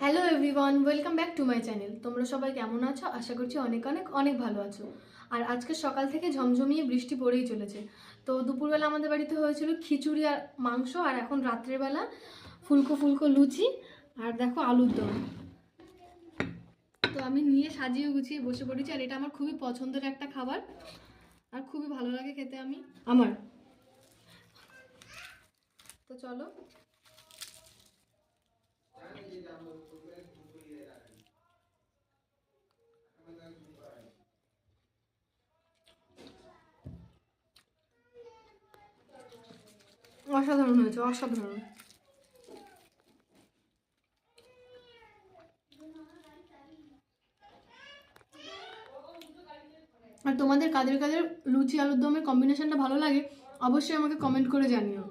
Hello everyone, welcome back to my channel. তোমরা সবাই কেমন আছো? আশা করছি অনেক অনেক অনেক ভালো আছো। আর আজকে সকাল থেকে ঝমঝমিয়ে বৃষ্টি পড়েই চলেছে। তো দুপুরবেলা আমাদের বাড়িতে হয়েছিল খিচুড়ি আর মাংস, আর এখন রাত্রেবেলা ফুলকো ফুলকো লুচি আর দেখো আলুর দম। তো আমি নিয়ে সাজিয়ে গুছিয়ে বসে পড়েছি, আর এটা আমার খুবই পছন্দের একটা খাবার আর খুবই ভালো লাগে খেতে আমার। তো চলো। অসাধারণ হয়েছে, অসাধারণ। আর তোমাদের কাদের কাদের লুচি আলুর দমের কম্বিনেশনটা ভালো লাগে অবশ্যই আমাকে কমেন্ট করে জানিও।